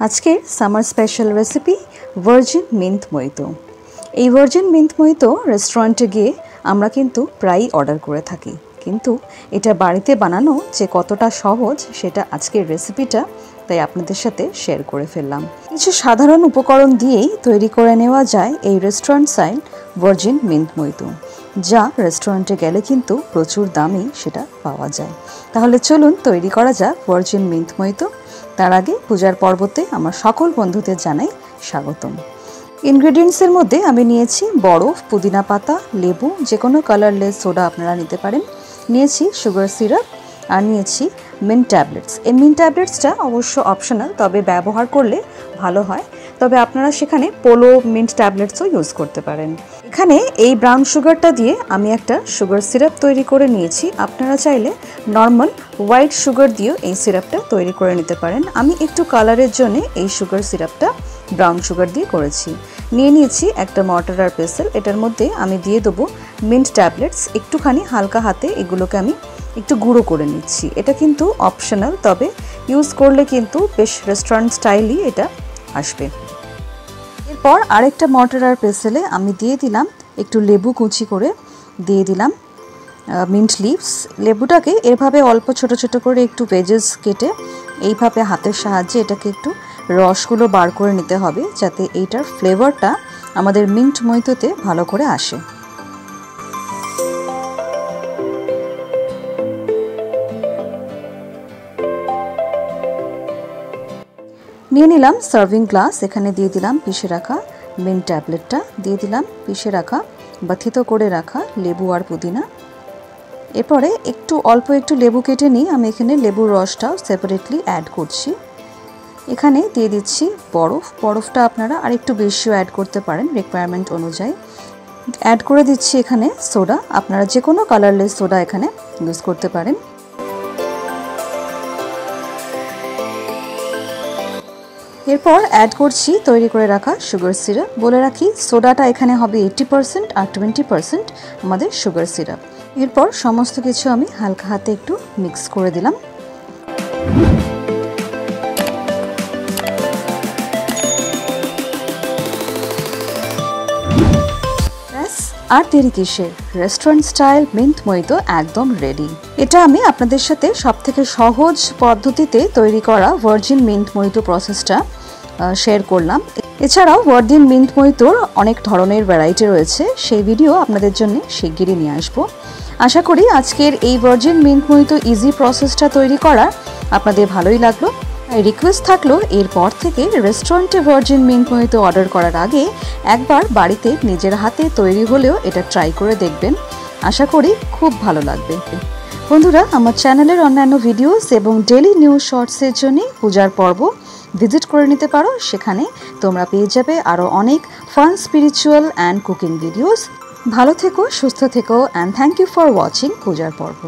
আজকের summer special recipe virgin mint মইতো। এই ভার্জিন মিন্ট মইতো রেস্টুরেন্টে গিয়ে আমরা কিন্তু প্রায়ই অর্ডার করে থাকি, কিন্তু এটা বাড়িতে বানানো যে কতটা সহজ সেটা আজকের রেসিপিটা তাই আপনাদের সাথে শেয়ার করে ফেললাম। কিছু সাধারণ উপকরণ দিয়েই তৈরি করে নেওয়া যায় এই রেস্টুরেন্ট স্টাইল ভার্জিন মিন্ট মইতো, যা রেস্টুরেন্টে গেলে কিন্তু প্রচুর দামেই সেটা পাওয়া যায়। তাহলে চলুন তৈরি করা যাক ভার্জিন মিন্ট মইতো। তার আগে পূজার পর্বতে আমার সকল বন্ধুদের জানাই স্বাগতম। ইনগ্রেডিয়েন্টসের মধ্যে আমি নিয়েছি বরফ, পুদিনা পাতা, লেবু, যে কোনো কালারলেস সোডা আপনারা নিতে পারেন, নিয়েছি সুগার সিরাপ আর নিয়েছি মিন্ট ট্যাবলেটস। এই মিন্ট ট্যাবলেটসটা অবশ্য অপশনাল, তবে ব্যবহার করলে ভালো হয়। তবে আপনারা সেখানে পোলো মিন্ট ট্যাবলেটসও ইউজ করতে পারেন। এখানে এই ব্রাউন সুগারটা দিয়ে আমি একটা সুগার সিরাপ তৈরি করে নিয়েছি। আপনারা চাইলে নর্মাল হোয়াইট সুগার দিয়েও এই সিরাপটা তৈরি করে নিতে পারেন। আমি একটু কালারের জন্য এই সুগার সিরাপটা ব্রাউন সুগার দিয়ে করেছি। নিয়ে নিয়েছি একটা মর্টার আর পেসেল। এটার মধ্যে আমি দিয়ে দেবো মিন্ট ট্যাবলেটস। একটুখানি হালকা হাতে এগুলোকে আমি একটু গুঁড়ো করে নিচ্ছি। এটা কিন্তু অপশনাল, তবে ইউজ করলে কিন্তু বেশ রেস্টুরেন্ট স্টাইলই এটা আসবে। এরপর আরেকটা মর্টার আর পেসেলে আমি দিয়ে দিলাম একটু লেবু কুচি করে, দিয়ে দিলাম মিন্ট লিভস। লেবুটাকে এভাবে অল্প ছোট ছোট করে একটু ভেজেস কেটে এইভাবে হাতের সাহায্যে এটাকে একটু রসগুলো বার করে নিতে হবে, যাতে এইটার ফ্লেভারটা আমাদের মিন্ট মইতোতে ভালো করে আসে। নিয়ে নিলাম সার্ভিং গ্লাস। এখানে দিয়ে দিলাম পিষে রাখা মিন্ট ট্যাবলেটটা, দিয়ে দিলাম পিষে রাখা বা থেতো করে রাখা লেবু আর পুদিনা। এরপরে অল্প একটু লেবু কেটে নিই, আমি এখানে লেবুর রসটাও সেপারেটলি অ্যাড করছি। এখানে দিয়ে দিচ্ছি বরফ। বরফটা আপনারা আর একটু বেশিও অ্যাড করতে পারেন রিকোয়ারমেন্ট অনুযায়ী। অ্যাড করে দিচ্ছি এখানে সোডা। আপনারা যে কোনো কালারলেস সোডা এখানে ইউজ করতে পারেন। এরপর অ্যাড করছি তৈরি করে রাখা সুগার সিরাপ। বলে রাখি সোডাটা এখানে হবে 80% আর 20% আমাদের সুগার সিরাপ। এরপর সমস্ত কিছু আমি হালকা হাতে একটু মিক্স করে দিলাম। আর দেরি কিসের, রেস্টুরেন্ট স্টাইল মিন্ট মইতো একদম রেডি। এটা আমি আপনাদের সাথে সবথেকে সহজ পদ্ধতিতে তৈরি করা ভার্জিন মিন্ট মইতো প্রসেসটা শেয়ার করলাম। এছাড়াও ভার্জিন মিন্ট মইতোর অনেক ধরনের ভ্যারাইটি রয়েছে, সেই ভিডিও আপনাদের জন্য শিগগিরই নিয়ে আসবো। আশা করি আজকের এই ভার্জিন মিন্ট মইতো ইজি প্রসেসটা তৈরি করা আপনাদের ভালোই লাগলো। রিকোয়েস্ট থাকলো এরপর থেকে রেস্টুরেন্টে ভার্জিন মিন্ট মইতো অর্ডার করার আগে একবার বাড়িতে নিজের হাতে তৈরি হলেও এটা ট্রাই করে দেখবেন। আশা করি খুব ভালো লাগবে। বন্ধুরা, আমার চ্যানেলের অন্যান্য ভিডিওস এবং ডেইলি নিউজ শর্টসের জন্য পূজার পর্ব ভিজিট করে নিতে পারো। সেখানে তোমরা পেয়ে যাবে আরও অনেক fun, spiritual and cooking videos. ভালো থেকো, সুস্থ থেকো, and thank you for watching পূজার পর্ব।